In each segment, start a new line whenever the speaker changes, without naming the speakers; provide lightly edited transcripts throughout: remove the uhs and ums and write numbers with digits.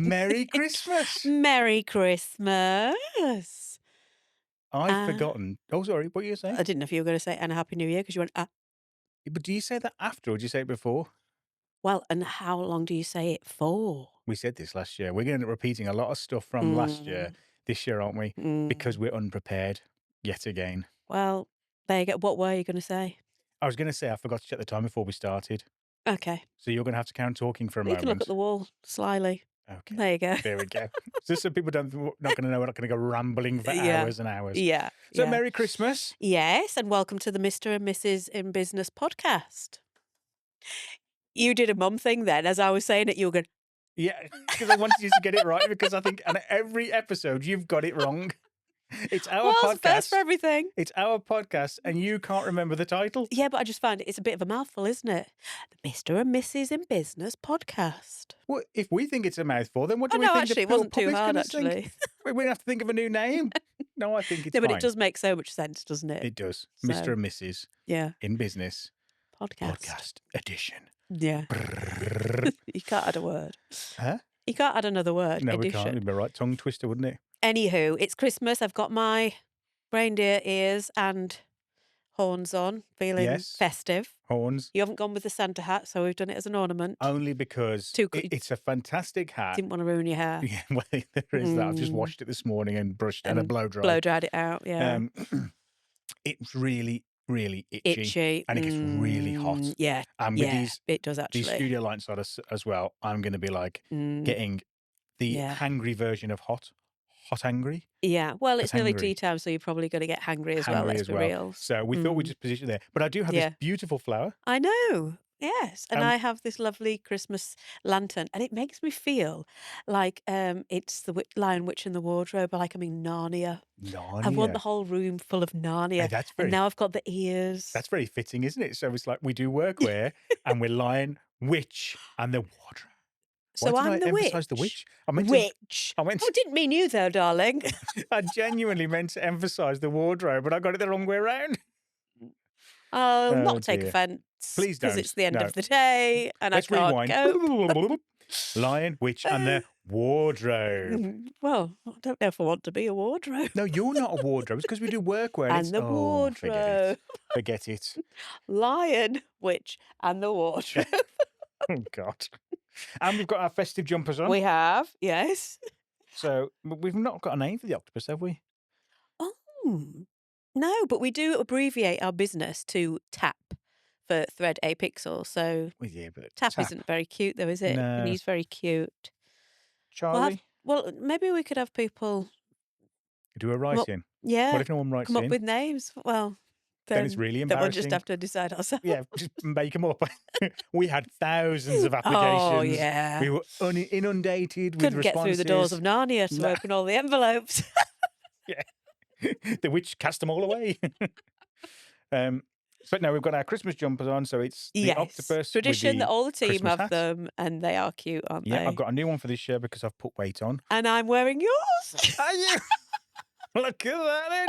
Merry Christmas.
Merry Christmas.
I've forgotten. Oh, sorry. What were you saying?
I didn't know if you were going to say and a Happy New Year because you went,
But do you say that after or do you say it before?
well, and how long do you say it for?
We said this last year. We're going to end up repeating a lot of stuff from last year this year, aren't we? Because we're unprepared yet again.
Well, there you go. What were you going to say?
I was going to say I forgot to check the time before we started.
Okay.
So you're going to have to carry on talking for a
You
moment.
can look at the wall slyly.
Okay.
There you go.
There we go. Just so people not going to know we're not going to go rambling for hours and hours.
Yeah.
So
yeah.
Merry Christmas.
Yes, and welcome to the Mr. and Mrs. in Business podcast. You did a mum thing then. As I was saying it, you were going,
Yeah, because I wanted you to get it right because I think on every episode you've got it wrong. It's our
well,
podcast.
it's first for everything.
It's our podcast and you can't remember the title.
Yeah, but I just find it's a bit of a mouthful, isn't it? The Mr. and Mrs. in Business podcast.
Well, if we think it's a mouthful, then what do we
no,
think
actually,
the
it wasn't too
public's
hard,
gonna think?
actually.
We don't have to think of a new name. No, I think it's
No, but
fine.
it does make so much sense, doesn't it?
It does.
So,
Mr. and Mrs.
Yeah.
in Business
Podcast.
edition.
Yeah. You can't add a word.
Huh?
You can't add another word.
No, we
edition.
can't. It'd be a right tongue twister, wouldn't it?
Anywho, it's Christmas. I've got my reindeer ears and horns on, feeling festive.
Horns.
You haven't gone with the Santa hat, so we've done it as an ornament.
Only because it's a fantastic hat.
Didn't want to ruin your hair.
Yeah, well, there is that. I've just washed it this morning and brushed and a blow dry.
Blow dried it out, yeah.
It's really, really itchy. And it gets really hot.
Yeah,
And with
it does actually.
These studio lights on as well, I'm going to be like getting the hangry version of hot angry.
Yeah, well, it's nearly
hangry.
tea time, so you're probably going to get hangry as well, let's be real.
So we thought we'd just position there. But I do have this beautiful flower.
I know. Yes, and I have this lovely Christmas lantern, and it makes me feel like it's the Lion, Witch, and the Wardrobe, like I'm in Narnia. I want the whole room full of Narnia.
Hey,
and now I've got the ears.
That's very fitting, isn't it? So it's like we do workwear, and we're Lion, Witch, and the Wardrobe.
So
Why
I'm
did I
the
emphasise the witch? I meant
witch.
I
didn't mean you though, darling.
I genuinely meant to emphasise the wardrobe, but I got it the wrong way around.
I'll not take offence.
Please don't.
Because it's the end of the day and
Let's
I can't
rewind.
cope.
Lion, Witch, and the Wardrobe.
Well, I don't know if I want to be a wardrobe.
No, you're not a wardrobe. It's because we do workwear.
And the wardrobe.
Forget it.
Lion, Witch, and the Wardrobe.
Oh, God. And we've got our festive jumpers on.
We have, yes.
So we've not got a name for the octopus, have we?
Oh, no, but we do abbreviate our business to TAP for Thread A Pixel. So
but
TAP isn't very cute, though, is it?
No.
And he's very cute.
Charlie?
Well, maybe we could have people
do a write-in.
Yeah.
What if no one writes
come up with names? Well,
then it's really embarrassing.
Then we'll just have to decide ourselves.
Yeah, just make them up. We had thousands of applications.
Oh, yeah.
We were inundated with
Couldn't
responses.
get through the doors of Narnia to open all the envelopes.
Yeah. The witch cast them all away. But no, we've got our Christmas jumpers on, so it's the octopus.
Tradition that all the team
Christmas
have
hat.
them, and they are cute, aren't they?
Yeah, I've got a new one for this year because I've put weight on.
And I'm wearing yours.
Are you? Look at that then.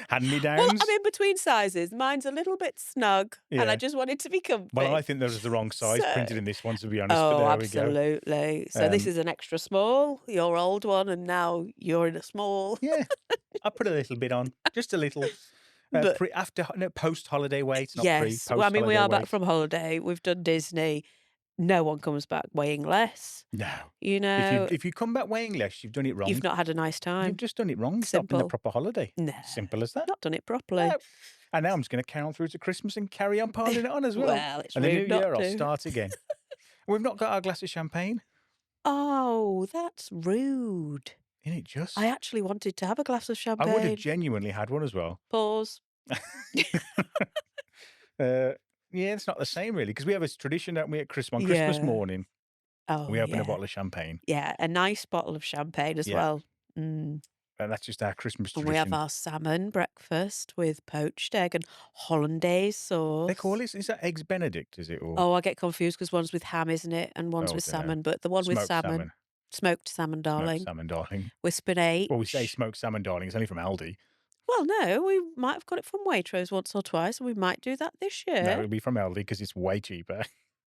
Hand-me-downs.
Well, I'm in between sizes. Mine's a little bit snug, and I just wanted to be comfy.
Well, I think there was the wrong size printed in this one, to be honest.
Oh,
but there
absolutely.
We go.
So this is an extra small, your old one, and now you're in a small.
Yeah, I put a little bit on, just a little.
But
post-holiday weight, not
yes,
pre-post-holiday
well, I mean, we are
weight.
back from holiday. We've done Disney. No one comes back weighing less.
No.
You know.
If you come back weighing less, you've done it wrong.
You've not had a nice time.
You've just done it wrong. It's not been a proper holiday.
No.
Simple as that.
Not done it properly.
No. And now I'm just going to carry on through to Christmas and carry on piling it on as well.
Well, it's
and the new
rude not
year,
to.
I'll start again. We've not got our glass of champagne.
Oh, that's rude.
Isn't it just?
I actually wanted to have a glass of champagne.
I would have genuinely had one as well.
Pause.
Yeah, it's not the same really, because we have a tradition, don't we, at Christmas, on Christmas morning.
Oh,
we open a bottle of champagne.
Yeah, a nice bottle of champagne as well.
And that's just our Christmas
And
tradition.
we have our salmon breakfast with poached egg and hollandaise sauce.
They call it, is that Eggs Benedict, is it? Or
Oh, I get confused because one's with ham, isn't it? And one's with salmon. But the one with salmon. Smoked salmon, darling.
Smoked salmon, darling.
With spinach.
Well, we say smoked salmon, darling. It's only from Aldi.
Well, no, we might have got it from Waitrose once or twice, and we might do that this year.
No, it'll be from Aldi because it's way cheaper.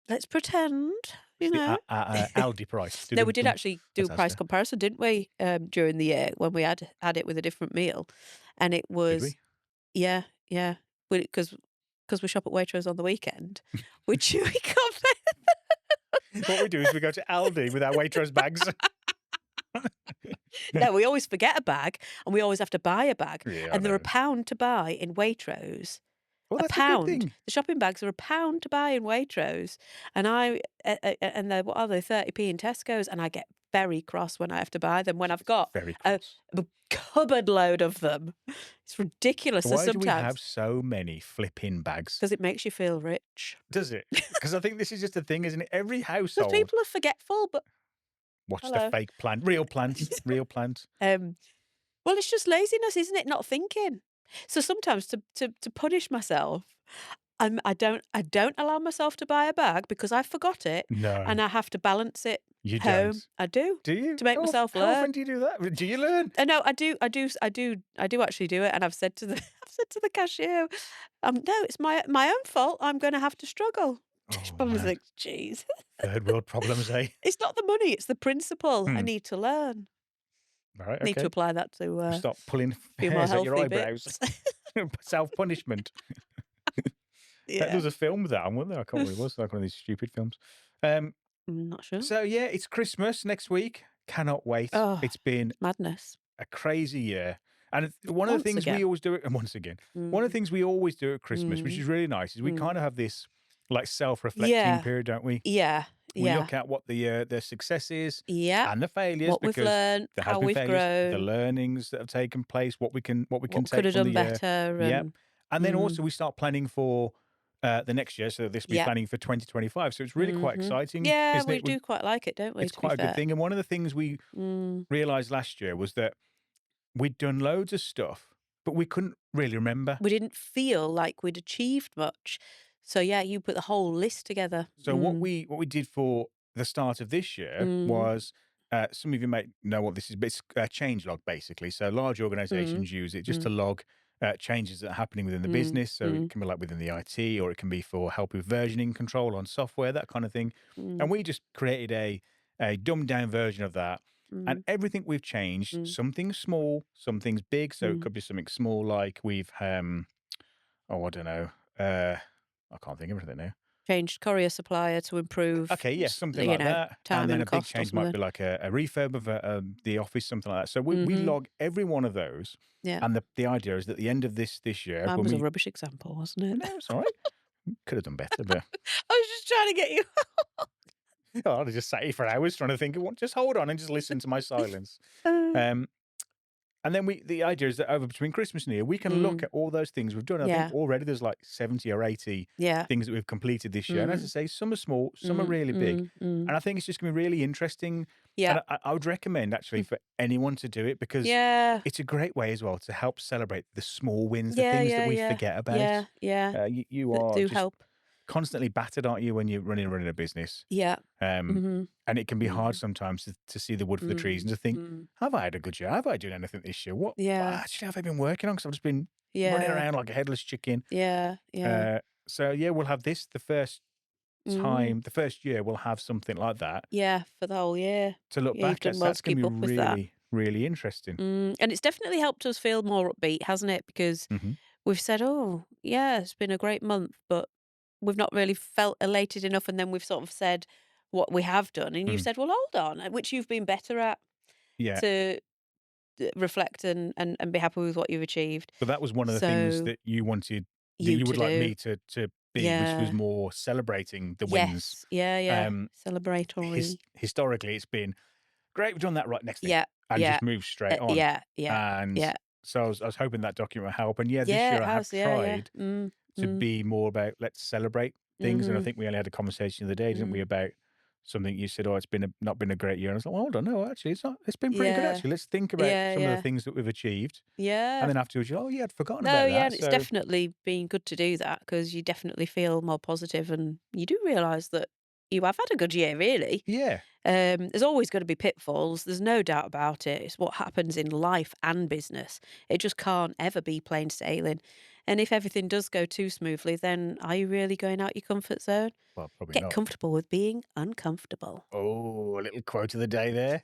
let's pretend,
It's
you
the
know.
Aldi price.
No, we did
Dum-dum-dum.
actually do a
That's
price
Asda.
comparison, didn't we, during the year when we had it with a different meal, and it
Did
was
we?
yeah, yeah, because we shop at Waitrose on the weekend, we chewy covered.
What we do is we go to Aldi with our Waitrose bags.
No, we always forget a bag, and we always have to buy a bag,
Yeah, I
and they're a
know.
pound to buy in Waitrose.
Well,
A
that's a good
pound.
thing.
The shopping bags are a pound to buy in Waitrose, and and they're what are they, 30p in Tesco's, and I get very cross when I have to buy them when I've got
Very
a,
cross.
a cupboard load of them. It's ridiculous. So
Why do we have
sometimes
so many flipping bags?
because it makes you feel rich.
Does it? Because I think this is just a thing, isn't it? Every
Because
household.
people are forgetful, but
Watch the
hello.
fake plant. Real plants. Real plants.
Um, well, it's just laziness, isn't it? Not thinking. So sometimes to punish myself, I don't allow myself to buy a bag because I forgot it
No,
and I have to balance it
you
home.
don't.
I do
Do you?
to make myself
How often
learn.
do you do that? Do you learn?
I know I do actually do it, and I've said to the I've said to the cashier, no, it's my own fault. I'm going to have to struggle. She
Oh,
probably
man.
thinks, "Jeez,
Third world problems, eh?
it's not the money, it's the principle. I
Hmm.
need to learn.
All right,
Need to
okay.
apply that to a
Stop pulling
few more
hairs at your
healthy
eyebrows.
bits."
Self-punishment. There
Yeah,
was a film with that on, wasn't there? I can't remember what it was. Like one of these stupid films. Um,
I'm not sure.
so, yeah, it's Christmas next week. Cannot wait.
Oh,
It's been
madness.
a crazy year. And one of the
Once
things we
again.
always do, and once again, one of the
Mm,
things we always do at Christmas, which
mm,
is really nice, is we kind
mm.
of have this like self-reflecting
Yeah,
period, don't we?
yeah,
We
yeah,
look at what the successes
yeah.
and the failures,
What we've
because
learned,
there has
how
been
we've
failures, the
grown,
learnings that have taken place, what we
what
can
we could
take
have
from
done
the year.
better,
Yep.
and
And then
mm,
also we start planning for the next year. So this will be
yeah,
planning for 2025. So it's really quite
hmm
exciting,
yeah,
isn't
we
it?
do quite like it, don't we?
It's
To be
quite a good
fair,
thing. And one of the things we
mm,
realized last year was that we'd done loads of stuff, but we couldn't really remember.
we didn't feel like we'd achieved much. So yeah, you put the whole list together.
So what we did for the start of this year
Mm,
was, some of you might know what this is, but it's a change log basically. So large
mm,
organizations use it just to
mm,
log changes that are happening within the
mm,
business. So it
mm,
can be like within the IT, or it can be for help with versioning control on software, that kind of thing. And
mm,
we just created a dumbed down version of that. And
mm,
everything we've changed,
mm,
some things small, some things big. So it
mm.
could be something small like we've, oh, I don't know, I can't think of anything now.
Changed courier supplier to improve,
Okay, yeah, something
you
like
know,
that. And
time
then
and
a big
cost or
change might
something.
be like a refurb of the office, something like that. So we
Hmm
log every one of those.
Yeah,
And the idea is that at the end of this year,
mine
when
was a
we,
rubbish example, wasn't it?
well, no, it's all right. Could have done better, but
I was just trying to get you.
oh, I'd have just sat here for hours trying to think of what. Just hold on and just listen to my silence.
Uh,
Um, And then the idea is that over between Christmas and New Year, we can look
mm,
at all those things we've done. I think
yeah,
already there's like 70 or 80
yeah.
things that we've completed this year. And as I
Mm,
say, some are small, some are really big.
mm.
And I think it's just going to be really interesting.
Yeah.
And I would recommend actually for anyone to do it, because
Yeah.
it's a great way as well to help celebrate the small wins, the
Yeah,
things that
yeah,
we
yeah.
forget about.
Yeah, yeah.
You
That
are
do
just
help.
constantly battered, aren't you, when you're running a business?
Yeah.
Um,
Mhm.
and it can be hard
Mhm.
sometimes to see the wood for the trees
Mm.
and to think,
Mm.
have I had a good year? Have I done anything this year? What
Yeah.
actually have I been working on? Because I've just been running
Yeah.
around like a headless chicken.
Yeah. Yeah.
So yeah, we'll have this
Mm.
the first year we'll have something like that
Yeah, for the whole year.
to look
Yeah, you've
back at.
done
So
well
that's
to
going to
keep
be
up with that.
really, really interesting.
And it's definitely helped us feel more upbeat, hasn't it? Because
Hmm.
we've said, "Oh, yeah, it's been a great month," but we've not really felt elated enough, and then we've sort of said what we have done, and you've
Hmm.
said, "Well, hold on," which you've been better at
Yeah.
to reflect and be happy with what you've achieved.
But that was one of the things
So
that you wanted, that
you
you
to
would like
do.
me to be, which was
Yeah.
more celebrating the wins.
Yes. Yeah, yeah.
Um,
Celebratory.
Historically, it's been great. We've done that, right, next thing,
Yeah,
and
yeah,
just move straight on.
yeah, yeah,
And
yeah.
so I was hoping that document would help. And yeah, this
Yeah,
year
it
I have
has. Yeah, yeah.
tried to be more about let's celebrate things. And I
Mhm,
think we only had a conversation the other day, didn't we,
mm.
about something you said, oh, it's been not been a great year. And I was like, well, hold on, no, actually, it's not. It's been pretty good,
Yeah,
actually. Let's think about
yeah,
some of the
yeah,
things that we've achieved. And
yeah.
then afterwards, oh, yeah, I'd forgotten
No,
about
yeah,
that.
and it's
So
definitely been good to do that because you definitely feel more positive and you do realise that, you have had a good year, really.
Yeah.
There's always going to be pitfalls. There's no doubt about it. It's what happens in life and business. It just can't ever be plain sailing. And if everything does go too smoothly, then are you really going out your comfort zone?
Well, probably
Get
not.
comfortable with being uncomfortable.
Oh, a little quote of the day there.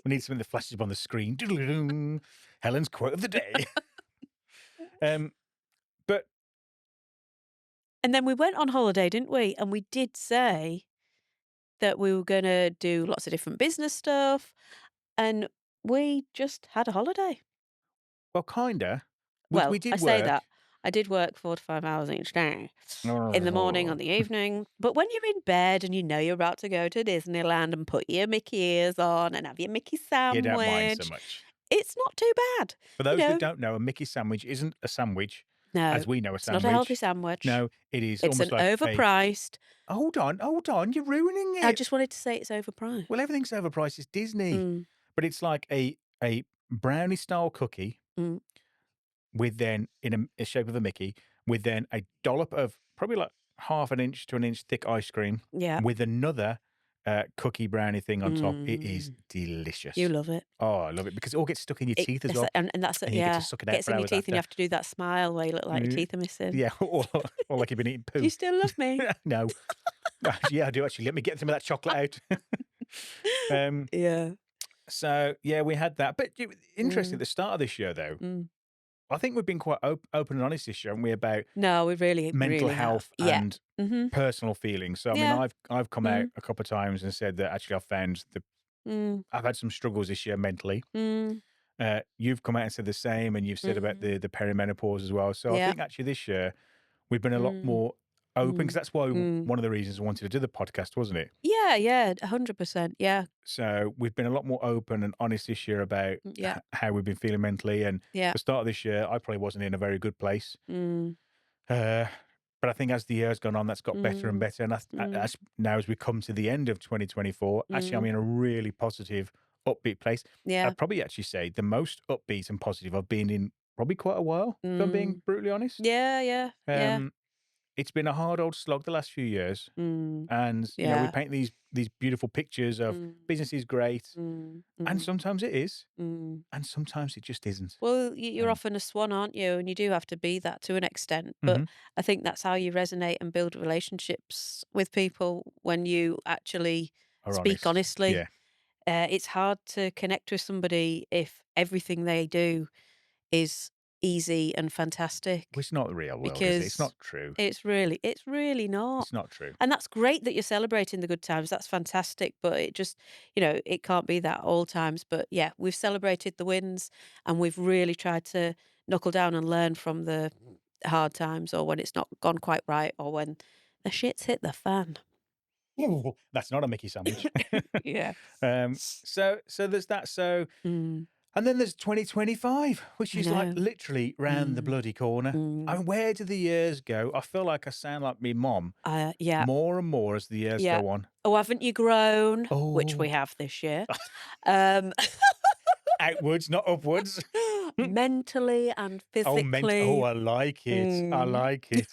We need something that flashes up on the screen. Doodle-doo. Helen's quote of the day. But
And then we went on holiday, didn't we? And we did say that we were going to do lots of different business stuff. And we just had a holiday.
well, kinda. We
Well, I
did
say
work.
that. I did work 4 to 5 hours each day, in the morning,
Oh,
on the evening. But when you're in bed and you know you're about to go to Disneyland and put your Mickey ears on and have your Mickey
you don't mind so
sandwich,
much.
it's not too bad.
For
You
those that
know,
don't know, a Mickey sandwich isn't a sandwich
no,
as we know a
it's not a healthy
sandwich.
sandwich.
No, it is
It's
almost
an
like a
overpriced.
hold on, you're ruining
I
it.
just wanted to say it's overpriced.
Well, everything's overpriced. It's Disney,
Mm,
but it's like a brownie style cookie
mm,
with then in a shape of a Mickey with then a dollop of probably like half an inch to an inch thick ice cream
yeah.
with another cookie brownie thing on top. It is
Mm, you
delicious.
love it.
Oh, I love it because it all gets stuck in your
It
teeth as
that's
well,
a and that's it,
and you get to
yeah.
suck it out
Gets
for
in your
hours
teeth and you
after.
have to do that smile where you look like your
Mm,
teeth are missing.
yeah, or like you've been eating
Do you
poo.
still love me?
No, yeah, I do actually. Let me get some of that chocolate out. um,
Yeah.
so yeah, we had that. But interesting at
Mm,
the start of this year, though.
mm.
I think we've been quite open and honest this year, haven't we, about
No, we really,
mental
really have.
health
Yeah.
and
Mhm.
personal feelings. So I mean,
Yeah.
I've come out
Mm,
a couple of times and said that actually I've found that
mm,
I've had some struggles this year mentally.
mm,
You've come out and said the same, and you've said about
mm.
the perimenopause as well. So I
Yeah.
think actually this year we've been a lot
Mm,
more open because
mm,
that's why
mm.
one of the reasons I wanted to do the podcast, wasn't it?
Yeah, yeah, 100%. Yeah.
So we've been a lot more open and honest this year about
Yeah.
how we've been feeling mentally. And
Yeah.
the start of this year, I probably wasn't in a very good place.
Mm,
Uh, but I think as the year's gone on, that's got better and
mm,
better. And
mm,
as now, as we come to the end of 2024, actually, I'm
mm.
in a really positive, upbeat place.
Yeah.
I'd probably actually say the most upbeat and positive I've been in probably quite a while, if I'm being
Mm.
brutally honest.
Yeah, yeah, yeah.
Um, it's been a hard old slog the last few years.
Mm.
And, we
Yeah.
paint these beautiful pictures of
Mm,
business is great.
mm,
And
mm,
sometimes it is,
mm.
and sometimes it just isn't.
Well, you're
And
often a swan, aren't you? And you do have to be that to an extent. But
mhm,
I think that's how you resonate and build relationships with people when you actually
are
speak
honest.
honestly.
Yeah.
It's hard to connect with somebody if everything they do is easy and
Well,
fantastic
it's not the real world, is it? It's
because
not true.
it's really not.
It's not true.
And that's great that you're celebrating the good times. That's fantastic. But it just, it can't be that all times. But yeah, we've celebrated the wins and we've really tried to knuckle down and learn from the hard times or when it's not gone quite right or when the shit's hit the fan.
Ooh, that's not a Mickey sandwich.
Yeah.
So there's that. So
Mm,
and then there's 2025, which
I
is like
know.
literally round the
Mm,
bloody corner. I
mm.
mean, where do the years go? I feel like I sound like me mom
Yeah.
more and more as the years
Yeah.
go on.
Oh, haven't you grown? Which we
Oh,
have this year. Um,
outwards, not upwards.
mentally and
Oh,
physically.
I like it. I
Mm.
like it.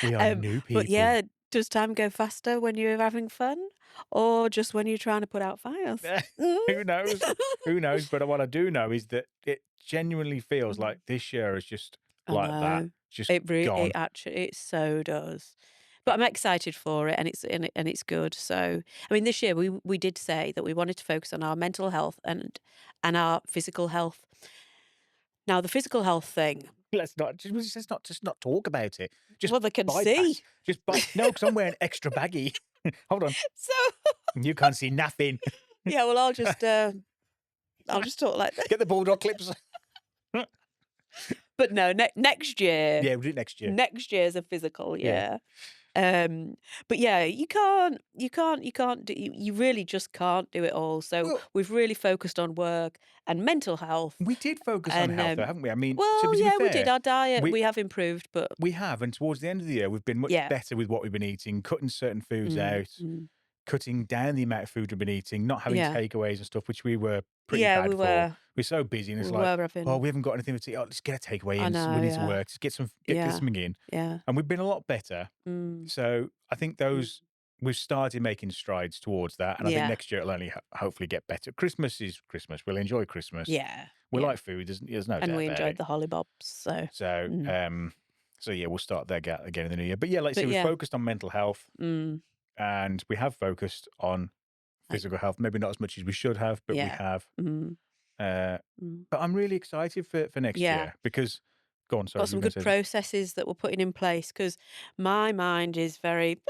We are new
But
people.
yeah, does time go faster when you're having fun or just when you're trying to put out fires? Mm.
Who knows? Who knows? But what I do know is that it genuinely feels
Mm.
like this year is just
I
like that,
know.
just
It
gone.
actually it so does. But I'm excited for it and it's good. So I mean this year we did say that we wanted to focus on our mental health and our physical health. Now the physical health thing,
Let's not talk about it. Just
well they can
bypass.
see.
Just by no, because I'm wearing extra baggy. Hold on,
So
you can't see nothing.
yeah, well I'll just talk like that.
Get the bulldog clips.
But no, next year.
Yeah, we'll do it next year.
Next year's a physical,
Yeah.
yeah. But yeah, you really just can't do it all. So
Well,
we've really focused on work and mental health.
we did focus on
And
health, though, haven't we? I mean, to
well,
be
yeah, we did.
fair,
Our diet
we
we have improved, but
we have, and towards the end of the year, we've been much
yeah.
better with what we've been eating, cutting certain foods
Mm,
out,
mm,
cutting down the amount of food we've been eating, not having
yeah.
takeaways and stuff, which we were pretty
Yeah,
bad for. We're so busy, and
we
it's like,
were
oh,
having
we haven't got anything to eat. Oh, let's get a takeaway
I
in. We
know,
need to
yeah.
work. Just get
Yeah.
something in,
Yeah.
and we've been a lot better.
Mm,
So I think
mm,
those. we've started making strides towards that, and I think
Yeah.
next year it'll only hopefully get better. Christmas is Christmas. We'll enjoy Christmas.
Yeah.
We
Yeah.
like food. There's no
And
doubt
we
about
enjoyed
it.
the hollybobs, so
So,
mm.
so yeah, we'll start there again in the new year. But yeah, like I say,
But
we
yeah.
focused on mental health,
Mm.
and we have focused on
Like,
physical health. Maybe not as much as we should have, but we
yeah.
have.
Mm.
Uh,
Mm.
but I'm really excited for next
Yeah.
year because, go on, sorry,
Got
you were
some
going to
good
say something.
processes that we're putting in place because my mind is very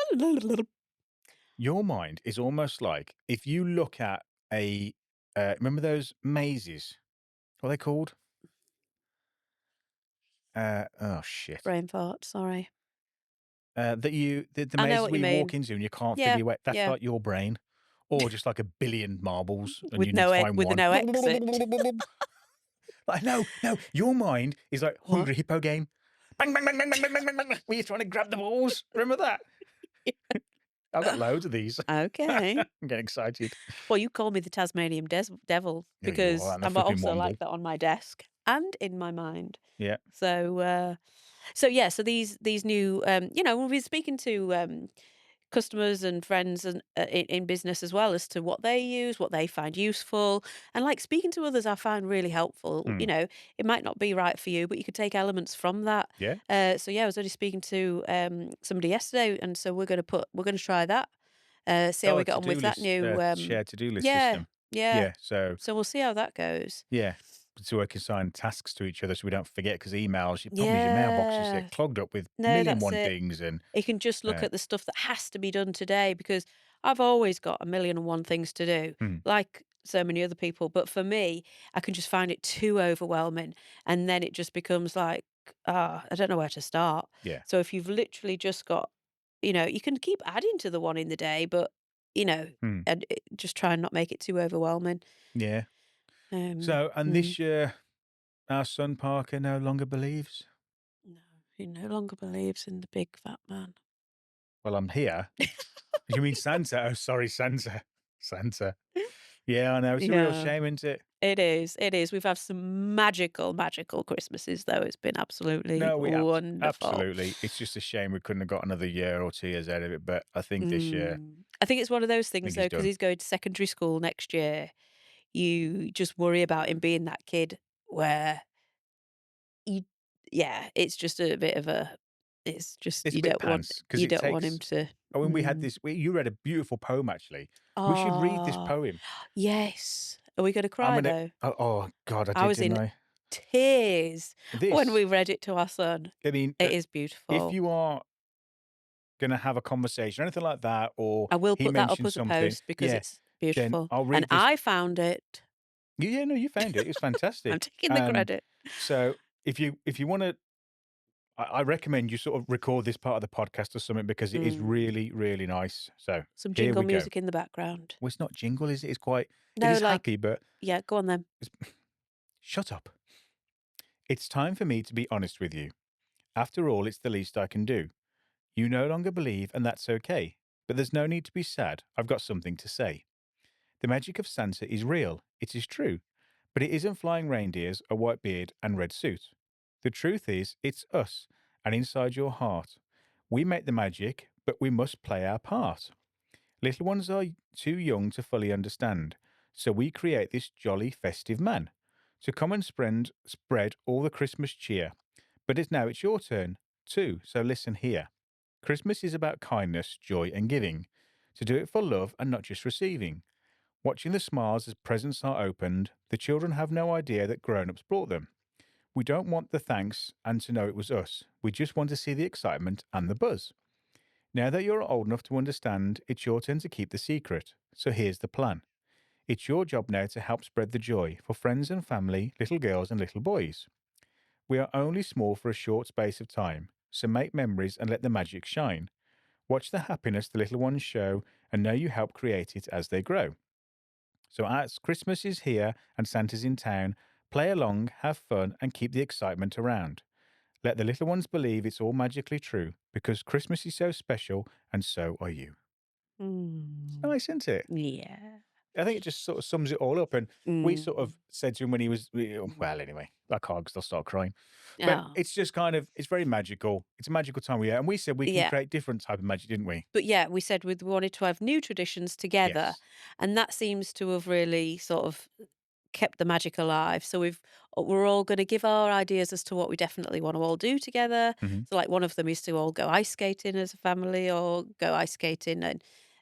Your mind is almost like if you look at a, remember those mazes? What are they called? Oh shit.
brain fart, sorry.
The
I know
mazes
what
where
you
you walk
mean.
into and you can't figure
Yeah,
your way. That's
yeah.
like your brain, or just like a billion marbles and
With
you need
no
to
e
find
with
one.
no exit.
Like no, no, your mind is like
What?
Hungry Hippo game. Bang, bang, bang, bang, bang, bang, bang, bang, bang. Where you're trying to grab the balls. Remember that? I've got loads of these.
Okay.
I'm getting excited.
Well, you call me the Tasmanian devil
Yeah, you are,
because
and the
I'm
flipping
also like
wandle.
that on my desk and in my mind.
Yeah.
So, yeah, so these new, we've been speaking to customers and friends and in business as well as to what they use, what they find useful, and like speaking to others, I find really helpful.
Hmm.
It might not be right for you, but you could take elements from that.
Yeah.
So yeah, I was only speaking to somebody yesterday, and so we're going to try that. See how
Oh,
we
a
get on with
to-do
that
list,
new.
shared to-do list
Yeah,
system.
yeah.
Yeah. So
So we'll see how that goes.
yeah, so we can assign tasks to each other so we don't forget. Because emails, your problem is your mailboxes get
Yeah.
clogged up with a
No,
million
that's
one
it.
things, and
You can just look
uh,
at the stuff that has to be done today because I've always got a million and one things to do,
hmm,
like so many other people. But for me, I can just find it too overwhelming. And then it just becomes like, I don't know where to start.
yeah,
So if you've literally just got, you can keep adding to the one in the day, but,
hmm,
just try and not make it too overwhelming.
yeah.
Um,
So, and
mm,
this year, our son Parker no longer believes.
no, he no longer believes in the big fat man.
Well, I'm here. You mean Santa? Oh, sorry, Santa. Santa. Yeah, I know. It's a real
Yeah.
shame, isn't it?
It is, it is. We've had some magical, magical Christmases, though. It's been absolutely
No, we
wonderful.
absolutely. It's just a shame we couldn't have got another year or 2 years out of it. But I think this year,
I think it's one of those
I
things,
think
though,
he's
because
done.
he's going to secondary school next year. You just worry about him being that kid where you, yeah, it's just a bit of a, it's just
It's a bit pants because
you
it
don't want him
takes.
to.
I mean, we had
Mm.
this. You read a beautiful poem actually. We should read this
Oh,
poem.
yes. Are we going to
I'm
cry
gonna.
though?
Oh God, I
I
did,
was
didn't
in
I?
tears when
This.
we read it to our son.
I mean,
It is
if
beautiful.
you are gonna have a conversation or anything like that, or
I will
he
put that up
mentions
as a
something,
post because
yeah,
it's
then
beautiful,
I'll
and
read this.
I found it.
Yeah, no, you found it. It's
I'm
fantastic.
taking the credit.
So if you want to, I recommend you sort of record this part of the podcast or something because it is
Mm.
really, really nice. So
Some
here
jingle
we go.
music in the background.
Well, it's not jingle, is it? It's quite. It
No,
is
like,
happy, but
yeah, go on then.
it's, shut up. It's time for me to be honest with you. After all, it's the least I can do. You no longer believe, and that's okay. But there's no need to be sad. I've got something to say. The magic of Santa is real. It is true. But it isn't flying reindeers, a white beard, and red suit. The truth is, it's us, and inside your heart. We make the magic, but we must play our part. Little ones are too young to fully understand, so we create this jolly festive man to come and spread all the Christmas cheer. But it's your turn, too, so listen here. Christmas is about kindness, joy, and giving. To do it for love and not just receiving. Watching the smiles as presents are opened, the children have no idea that grown ups brought them. We don't want the thanks and to know it was us. We just want to see the excitement and the buzz. Now that you're old enough to understand, it's your turn to keep the secret. So here's the plan. It's your job now to help spread the joy for friends and family, little girls and little boys. We are only small for a short space of time, so make memories and let the magic shine. Watch the happiness the little ones show and know you help create it as they grow. So as Christmas is here and Santa's in town, play along, have fun, and keep the excitement around. Let the little ones believe it's all magically true, because Christmas is so special and so are you. It's
Mm.
nice, isn't it?
Yeah.
I think it just sort of sums it all up. And we sort
Mm.
of said to him when he was, well, anyway, I can't because I'll start crying. But
Oh,
it's just kind of, it's very magical. It's a magical time of year. And we said we can
yeah.
create different type of magic, didn't we?
But yeah, we said we wanted to have new traditions together,
Yes.
and that seems to have really sort of kept the magic alive. So we're all going to give our ideas as to what we definitely want to all do together.
Hmm.
So like one of them is to all go ice skating as a family, or go ice skating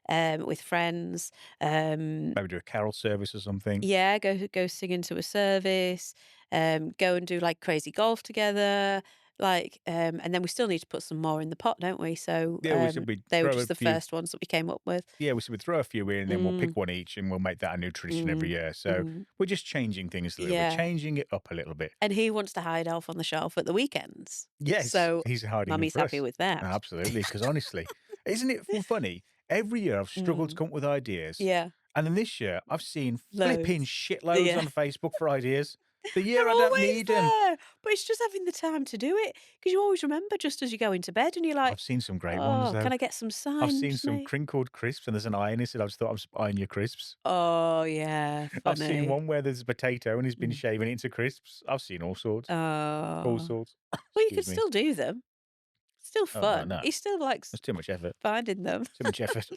and with friends. Um,
Maybe do a carol service or something.
yeah, go sing into a service. Go and do like crazy golf together. Like, and then we still need to put some more in the pot, don't we? So
Yeah, we said we'd
they were
throw a
just the
few.
first ones that we came up with.
Yeah, we said we'd throw a few in and then we'll
Mm,
pick one each and we'll make that a new tradition every
mm,
year. So
mm.
we're just changing things a little bit,
Yeah.
changing it up a little bit.
And he wants to hide Elf on the Shelf at the weekends.
Yes,
So
he's hiding him
Mummy's
for
happy
us.
with that.
Absolutely. Because honestly, isn't it funny? Every year I've struggled to
Mm.
come up with ideas.
Yeah,
And then this year I've seen flipping
loads.
shitloads
Yeah.
on Facebook for ideas. The year
They're
I don't
always
need them.
there, but it's just having the time to do it, because you always remember just as you go into bed and you're like,
I've seen some great ones
"Oh,
though.
can I get some
I've seen
signs,
some
mate?"
crinkled crisps and there's an eye in it. I just thought I was eyeing your crisps.
Oh, yeah,
I've seen
funny.
one where there's a potato and he's been
Mm.
shaving it into crisps. I've seen all sorts. All
Oh.
sorts.
Well, you could
Excuse me.
still do them. Still
Oh, no,
fun.
no.
He still likes
That's too much effort.
finding them.
Too much effort.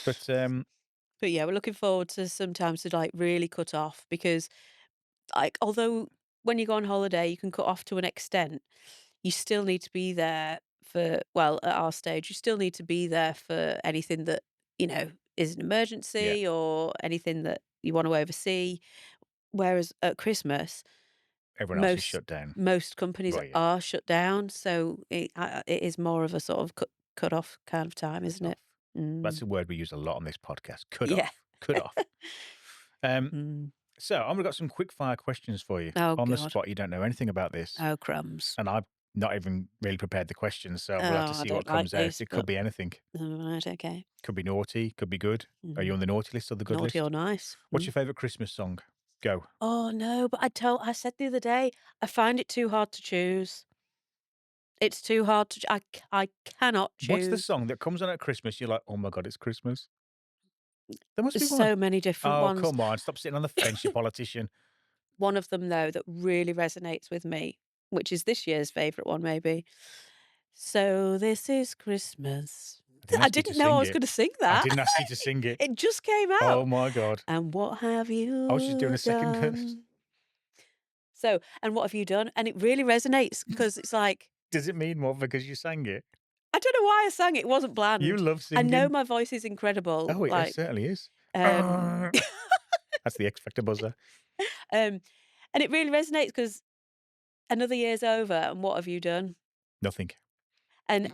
But,
But, yeah, we're looking forward to sometimes to, like, really cut off, because, like, although when you go on holiday, you can cut off to an extent, you still need to be there for, well, at our stage, you still need to be there for anything that, is an
yeah,
emergency, or anything that you want to oversee. Whereas at Christmas,
everyone else is
most
shut down.
most companies
Well, yeah,
are shut down, so it is more of a sort of cut off kind of time,
cut
isn't it?
off. That's
Mm.
a word we use a lot on this podcast. Cut
Yeah.
off. Cut off. Um,
Mm.
so I've got some quick fire questions for you.
Oh
On the
god.
spot, you don't know anything about this.
Oh crumbs.
And I've not even really prepared the questions, so we'll have to
Oh, I
see what
don't like
comes out.
this,
It could
but
be anything.
right, okay.
Could be naughty, could be good. Are you
Mm.
on the naughty list or the good
Naughty or
list?
nice.
What's your favourite Christmas song? Go.
Oh no, but I said the other day, I find it too hard to choose. It's too hard to I cannot
What's the
choose.
song that comes on at Christmas? You're like, oh my God, it's Christmas. There must be
There's
one.
so many different
Oh,
ones.
come on. Stop sitting on the fence, you politician.
One of them though that really resonates with me, which is this year's favourite one maybe. So this is Christmas.
I didn't
I
ask you to
didn't know I
sing
was
it.
gonna sing
I
that.
didn't ask you to sing it.
It just came
Oh
out.
my God.
And what have
I was just doing
you
a second verse.
done? So, and what have you done? And it really resonates, because it's like,
Does it mean more because you sang it?
I don't know why I sang it. It wasn't
You
bland.
love
I know
singing.
my voice is incredible.
Oh, it
Like,
certainly is.
um,
That's the X Factor buzzer.
um, and it really resonates because another year's over, and what have you done?
Nothing.
And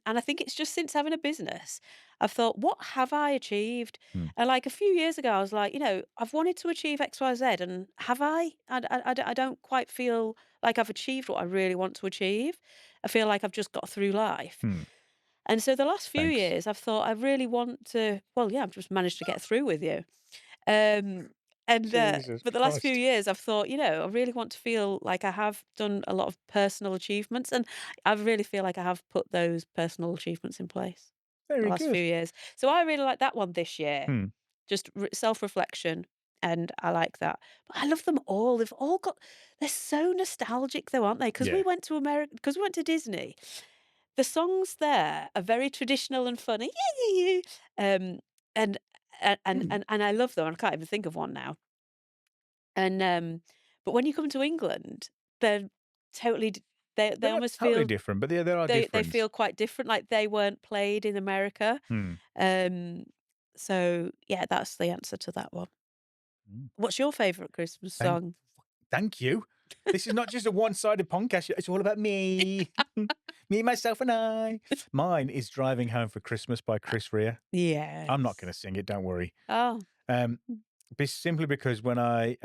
I think it's just since having a business, I've thought, what have I achieved?
Hmm.
And like a few years ago, I was like, I've wanted to achieve X, Y, Z, and have I? I don't quite feel like I've achieved what I really want to achieve. I feel like I've just got through life.
Hmm.
And so the last few
Thanks.
years, I've thought I really want to. Well, yeah, I've just managed to get through with you. Um, and
Jesus
but the last few
Christ.
years, I've thought, I really want to feel like I have done a lot of personal achievements, and I really feel like I have put those personal achievements in place the
Very
last few
good.
years. So I really like that one this year.
Hmm.
Just self-reflection, and I like that. But I love them all. They've all got. They're so nostalgic, though, aren't they? Because we
Yeah.
went to America. Because we went to Disney. The songs there are very traditional and funny. Yeah, yeah, yeah. And and I love them. I can't even think of one now. And but when you come to England, they're totally. They
They're not
almost
totally
feel
different, but yeah, there are
they
different.
feel quite different. Like they weren't played in America.
Hmm.
Um. So yeah, that's the answer to that one.
Mm.
What's your favourite Christmas
Thank,
song?
thank you. This is not just a one-sided podcast. It's all about me, me, myself, and I. Mine is "Driving Home for Christmas" by Chris Rea. I'm not
Yes.
going to sing it. Don't worry.
Oh,
Um, simply because when I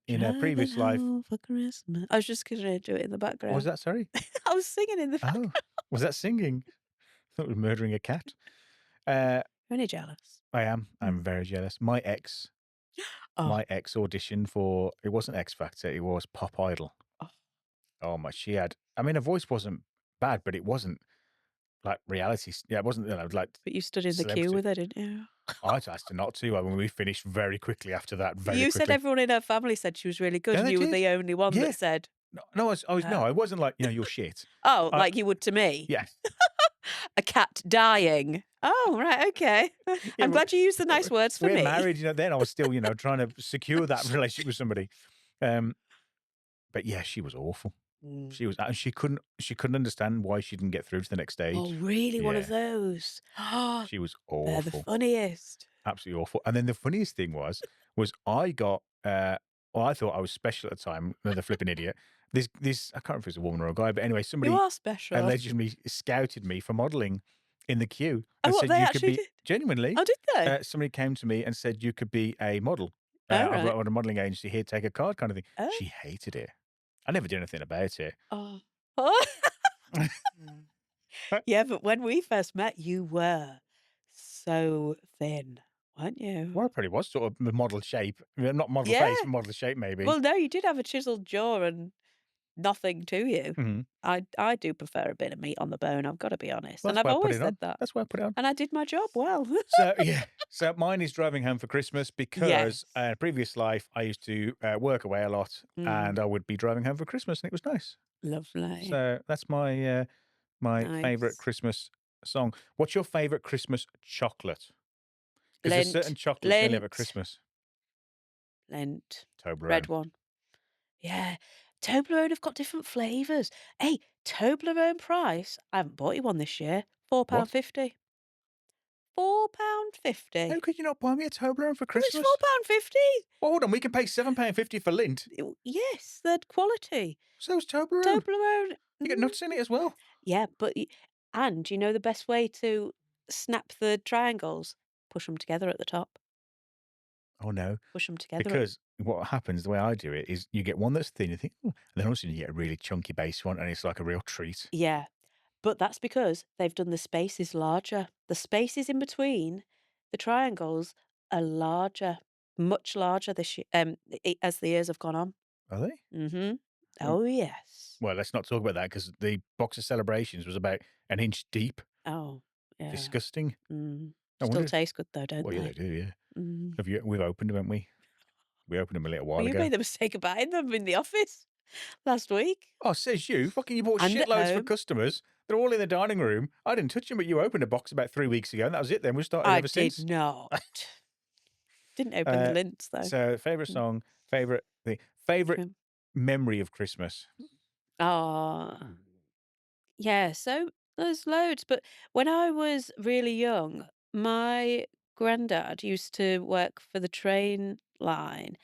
in a
driving
previous life,
home for Christmas. I was just gonna do it in the
what was
background.
that? Sorry.
I was singing in the background.
Oh, was that singing? I thought it was murdering a cat. Uh,
Only jealous.
I am.
Mm.
I'm very jealous. My ex
Oh,
auditioned for, it wasn't X Factor, it was Pop Idol.
oh,
Oh my, she had, I mean, her voice wasn't bad, but it wasn't like reality. Yeah, it wasn't, like
But you stood in the queue
celebrity.
with her, didn't you?
I asked her not to when we finished very quickly after that, very
You said
quickly.
everyone in her family said she was really good,
Yeah,
and
they
you were
did.
the only one
Yeah.
that said,
No, no,
"Oh."
I wasn't like, you're shit.
Oh,
I
like you would to me?
Yeah.
A cat dying. Oh, right, okay.
Yeah,
I'm glad you used the nice words for
we're
me.
married, then I was still, trying to secure that relationship with somebody. Um, but yeah, she was awful.
Mm.
She was, and she couldn't understand why she didn't get through to the next
Oh,
stage.
really? One of
Yeah,
those?
she was
They're the
awful.
funniest.
Absolutely awful. And then the funniest thing was I got, well, I thought I was special at the time, another flipping idiot. This I can't remember if it was a woman or a guy, but anyway,
You
somebody
are special.
allegedly scouted me for modeling in the queue
Oh,
and
what,
said
they
you could
actually
be
did?
genuinely.
Oh, did they?
Somebody came to me and said you could be a model.
Oh,
I've
right.
got a modeling agency here, take a card, kind of thing.
Oh.
She hated it. I never did anything about it.
Oh. Oh. Yeah, but when we first met, you were so thin, weren't you?
Well, I probably was sort of model shape. I mean, not model
Yeah.
face, but model shape, maybe.
Well, no, you did have a chiseled jaw and nothing to you.
Mhm.
I do prefer a bit of meat on the bone, I've gotta be honest,
Well,
and
that's
I've
why I put
always
it
said
on.
that,
That's why I put it on.
and I did my job well.
So yeah, so mine is driving home for Christmas because
Yes.
previous life I used to work away a lot,
Mm,
and I would be driving home for Christmas, and it was nice.
lovely.
So that's my favorite
Nice.
Christmas song. What's your favorite Christmas chocolate? Because there's certain
Lint.
chocolates you only have at
Lint.
Christmas.
Lint. Red
Toblerone.
one. Yeah. Toblerone have got different flavours. Hey, Toblerone price, I haven't bought you one this year,
What?
£4.50.
How
£4.50.
could you not buy me a Toblerone for
Well, it's
Christmas?
£4.50.
Well, hold on, we can pay £7.50 for Lint.
Yes, they're quality.
So's Toblerone.
Toblerone.
You get nuts in it as well.
Yeah, but and you know the best way to snap the triangles? Push them together at the top.
Oh no.
Push them together.
Because what happens, the way I do it, is you get one that's thin, you think, "Oh," and then all of a sudden you get a really chunky base one, and it's like a real treat.
Yeah, but that's because they've done the spaces larger. The spaces in between the triangles are larger, much larger this year, as the years have gone on.
Are they?
Mhm.
Mm.
Oh, yes.
Well, let's not talk about that because the box of celebrations was about an inch deep.
Oh, yeah.
Disgusting.
Mm.
I
Still
wonder if,
taste good though, don't
well, yeah, they
they?
do, yeah.
Mm.
We've opened them, haven't we? We opened them a little
Well,
while
you
ago.
made the mistake of buying them in the office last week
Oh, says you. Fucking you bought
and at
shitloads for
home.
customers. They're all in the dining room. I didn't touch them, but you opened a box about 3 weeks ago, and that was it then. We've started
I
ever
did
since.
not. Didn't open the
Uh,
lints though.
so, favourite
Mm,
song, favourite thing, favourite
okay.
memory of Christmas.
Ah, yeah, so there's loads, but when I was really young, my granddad used to work for the train line,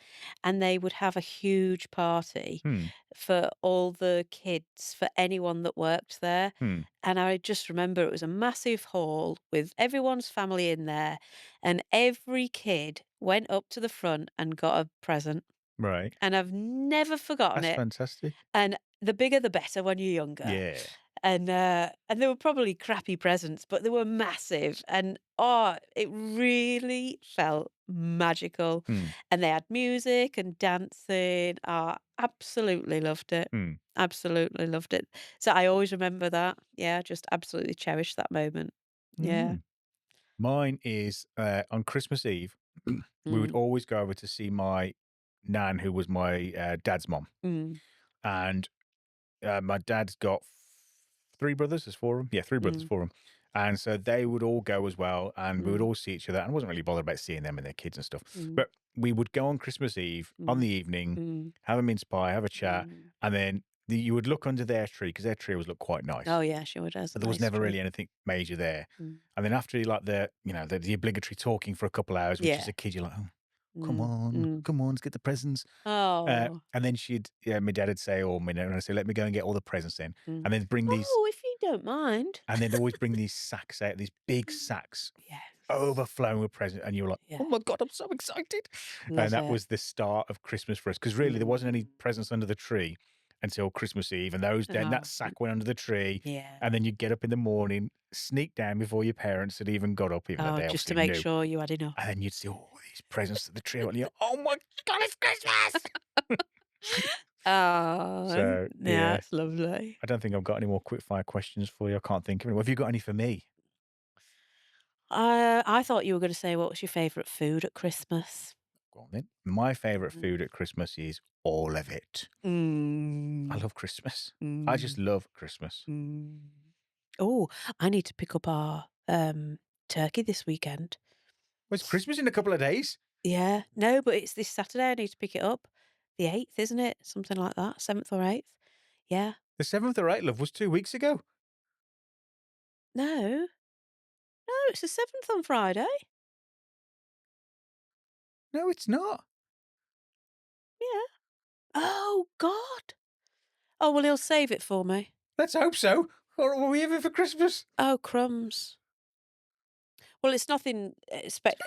and they would have a huge party
Hmm.
for all the kids, for anyone that worked there.
Hmm.
And I just remember it was a massive hall with everyone's family in there, and every kid went up to the front and got a present.
Right.
And I've never forgotten
That's
it.
fantastic.
And the bigger the better when you're younger.
Yeah.
And they were probably crappy presents, but they were massive. And oh, it really felt magical.
Hmm.
And they had music and dancing. Oh, absolutely loved it.
Hmm.
Absolutely loved it. So I always remember that. Yeah, just absolutely cherish that moment. Yeah.
Mm. Mine is on Christmas Eve, we would
Mm,
always go over to see my nan, who was my dad's mom.
mm,
And my dad's got three brothers. There's four of them. Yeah, three brothers,
mm,
four of them. And so they would all go as well, and we would
mm,
all see each other. And I wasn't really bothered about seeing them and their kids and stuff.
mm,
But we would go on Christmas Eve on
mm,
the evening,
mm,
have a mince pie, have a chat,
mm.
and then you would look under their tree because their tree always looked quite
Oh,
nice.
yeah, she would has a
But there was
nice
never
tree.
really anything major there.
Mm.
And then after like the obligatory talking for a couple of hours, which as
Yeah.
a kid you're like, oh,
Mm, mm.
come on, let's get the presents.
Oh.
And then my dad would say, or my nan would say, let me go and get all the presents then.
Mm.
And then bring these,
Oh, if you don't mind.
and they'd always bring these sacks out, these big sacks
Yes.
overflowing with presents. And you were like,
Yeah.
oh my God, I'm so excited. And
That's
that
it.
was the start of Christmas for us. Because really, there wasn't any
Mm.
presents under the tree until Christmas Eve. And then that
Oh,
sack went under the tree.
yeah.
And then you'd get up in the morning, sneak down before your parents had even got up, even though
Oh,
they
just to
obviously
make
knew.
sure you had enough.
And then you'd see all these presents at the tree, and you're, oh my God, it's Christmas!
Oh,
So,
yeah,
yeah,
it's lovely.
I don't think I've got any more quick fire questions for you. I can't think of any. Have you got any for me?
I thought you were gonna say what was your favourite food at Christmas?
Go on then. My favourite
Mm.
food at Christmas is all of it. I
Mm.
love Christmas. I just
Mm.
love Christmas.
Mm. Oh, I need to pick up our, turkey this weekend.
Well, it's Christmas in a couple of days.
Yeah. No, but it's this Saturday I need to pick it up. The 8th, isn't it? Something like that, 7th or 8th. Yeah.
The 7th or 8th, love, was 2 weeks ago.
No. No, it's the 7th on Friday.
No, it's not.
Yeah. Oh, God. Oh, well, he'll save it for me.
Let's hope so. Or what are we having for Christmas?
Oh, crumbs. Well, it's nothing,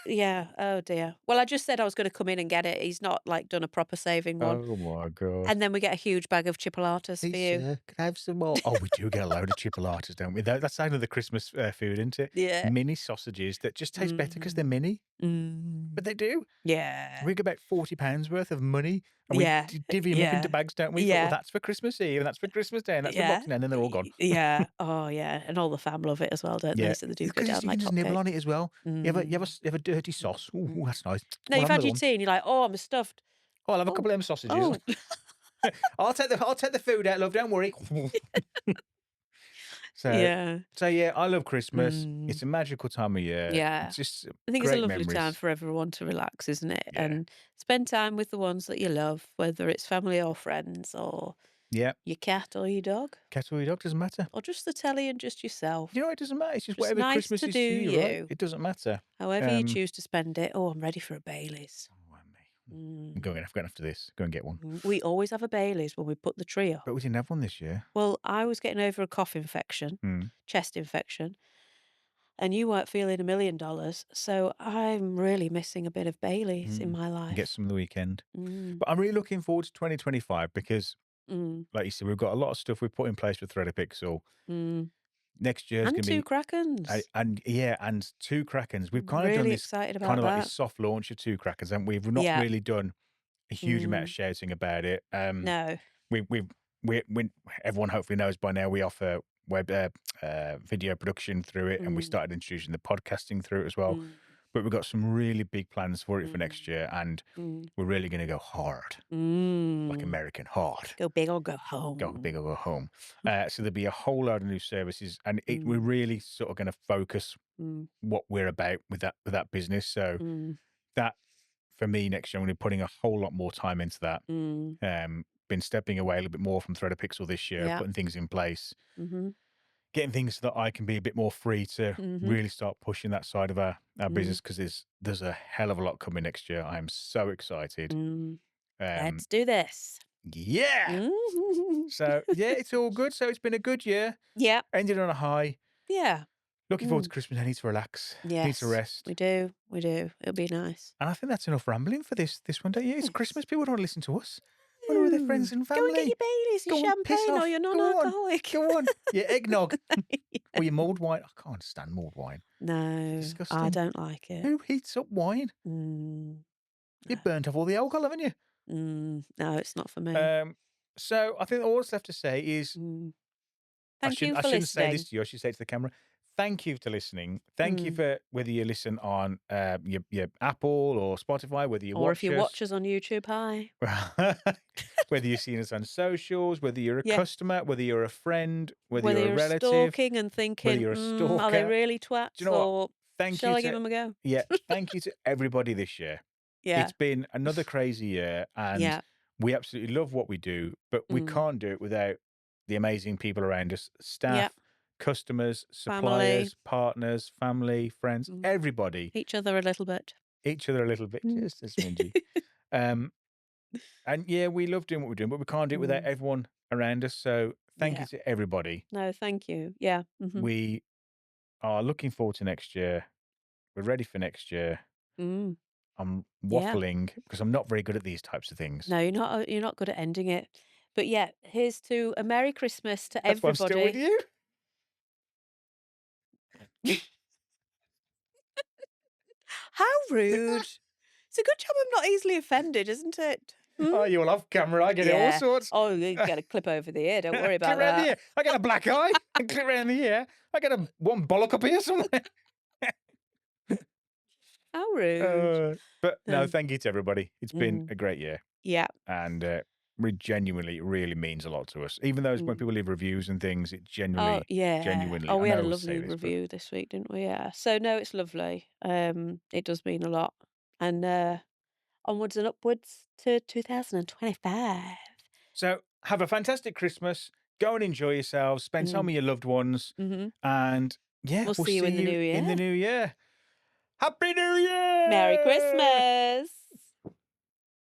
yeah. Oh, dear. Well, I just said I was gonna come in and get it. He's not, like, done a proper saving one.
Oh my God.
And then we get a huge bag of chipolatas
Hey,
for you.
sir, could I have some more? Oh, we do get a load of chipolatas, don't we? That's kind of the Christmas food, isn't it?
Yeah.
Mini sausages that just taste better because they're
Mm.
mini,
Mm.
but they do.
Yeah.
We get about £40 worth of money and we
Yeah.
divvy them up into
Yeah.
bags, don't we? For, well,
Yeah.
that's for Christmas Eve and that's for Christmas Day and that's for
Yeah.
Boxing Day and then they're all gone.
Yeah. Oh, yeah, and all the fam love it as well, don't they?
Yeah,
So they do go
because
down
you can
like
just nibble
hotcakes.
on it as well.
Mm.
You have a dirty
Mm.
sauce. Ooh,
Mm.
that's nice.
No,
We'll
you've
have
had
another
your
one.
tea and you're like, "Oh, I'm stuffed."
Oh, I'll have a
Oh.
couple of them sausages.
Oh.
I'll take the food out, love. Don't worry. So,
Yeah.
so yeah, I love Christmas.
Mm.
It's a magical time of year.
Yeah.
It's just
I think it's a
great
lovely time
memories.
for everyone to relax, isn't it?
Yeah,
And spend time with the ones that you love, whether it's family or friends or
yeah.
your cat or your dog
Cat or your dog doesn't matter.
or just the telly and just
You
yourself.
know, it doesn't matter. It's just
Just
whatever
nice
Christmas
to
is
do
to you, right?
you.
It doesn't matter.
However you
Um,
choose to spend it. Oh, I'm ready for a Baileys.
oh, me. I'm
Mm.
going after this. Go and get one.
We always have a Baileys when we put the tree up.
But we didn't have one this year.
Well, I was getting over a cough infection,
Mm.
chest infection, and you weren't feeling $1,000,000. So I'm really missing a bit of Baileys in
Mm.
my
Get
life.
some of the weekend.
Mm.
But I'm really looking forward to 2025 because,
Mm.
like you said, we've got a lot of stuff we've put in place with Thread Pixel.
Mm.
Next year is
And
going to
two
be
Krakens.
and yeah, and two Krakens. We've kind of done
Really
this
excited
kind
about
of like this
that.
soft launch of two Krakens, and we've not
Yeah.
really done a huge amount of
Mm.
shouting about it.
No.
We everyone hopefully knows by now we offer web video production through it, and we
Mm.
started introducing the podcasting through it as well.
Mm.
But we've got some really big plans for it for
Mm.
next year, and
Mm.
we're really going to go hard, like
Mm.
American hard.
Go big or go
Go
home.
big or go home. So there'll be a whole load of new services, and we're
Mm.
really sort of going to focus
Mm.
what we're about with that business. So
Mm.
that for me next year, I'm going to be putting a whole lot more time into that.
Mm.
Been stepping away a little bit more from Thread Pixel this year,
Yeah.
putting things in place,
Mhm.
getting things so that I can be a bit more free to
Mhm.
really start pushing that side of our
Mm.
business because there's a hell of a lot coming next year. I am so excited.
Mm.
Um,
Let's do this.
yeah.
Mm.
So yeah, it's all good. So it's been a good year.
Yeah.
Ended on a high.
Yeah.
Looking forward to
Mm.
Christmas. I need to relax. Need to
Yes,
rest.
we do. We do. It'll be nice.
And I think that's enough rambling for this one day. Yeah, it's
Yes.
Christmas. People don't want to listen to us. They want to with their
Ooh.
friends and
Go and get your
family.
Baileys, your
Go on, piss
champagne, or
off.
your
Go on.
non-alcoholic.
Go on. Your eggnog.
Yeah.
Or your mulled wine. I can't stand mulled wine.
No, I
Disgusting.
don't like it.
Who heats up wine?
Mm,
You
no.
burnt off all the alcohol, haven't you?
No, it's not for me.
Um, so I think all that's left to say is
Mm. Thank you
I
for
shouldn't say this
listening.
to you. I should say it to the camera. Thank you for listening. Thank you
Mm.
for whether you listen on your Apple or Spotify, whether you
Or if
watch
you
us,
watch us on YouTube, hi.
whether you've seen us on socials, whether you're a
Yeah.
customer, whether you're a friend, whether
Whether
you're a
you're
relative,
stalking and
whether
thinking,
you're a
are they
stalker.
really
Do you
twats,
know what?
or
Thank
shall
you
I give
to
them a go?
yeah, thank you to everybody this year.
Yeah.
It's been another crazy year, and
Yeah.
we absolutely love what we do, but we
Mm.
can't do it without the amazing people around us,
Yeah.
staff, customers,
Family.
suppliers, partners, family, friends,
Mm.
everybody,
Each other a little bit.
each other a little bit,
Mm.
just a smidgy. Um, and yeah, we love doing what we're doing, but we can't do it without
Mm.
everyone around us. So thank you
Yeah.
to everybody.
No, thank you. Yeah. Mhm.
We are looking forward to next year. We're ready for next year.
Mm.
I'm
Yeah.
waffling because I'm not very good at these types of things.
No, you're not good at ending it. But yeah, here's to a Merry Christmas to
That's why I'm still with
everybody.
you.
How rude. It's a good job I'm not easily offended, isn't it?
Oh, you're off camera. I get it all
Yeah.
sorts.
Oh, you get a clip over the ear, don't worry
Clip
about
around the
that.
ear. I get a black eye. Clip around the ear. I get a one bollock up here somewhere.
How rude.
But no,
Um,
thank you to everybody. It's been
mm,
a great year.
yeah.
And genuinely, it really means a lot to us. Even though when
Mm.
people leave reviews and things, it
Oh,
genuinely,
yeah.
genuinely,
Oh,
I
we
know
had
I
a
always say
lovely
this, but
review this week, didn't we? Yeah. So, no, it's lovely. It does mean a lot. And onwards and upwards to 2025.
so have a fantastic Christmas. Go and enjoy yourselves. Spend time
Mm.
with your loved ones.
Mhm.
And yeah,
We'll
we'll
see you
see
in the
you
new
in the
year.
new year. Happy New
Merry
Year!
Christmas.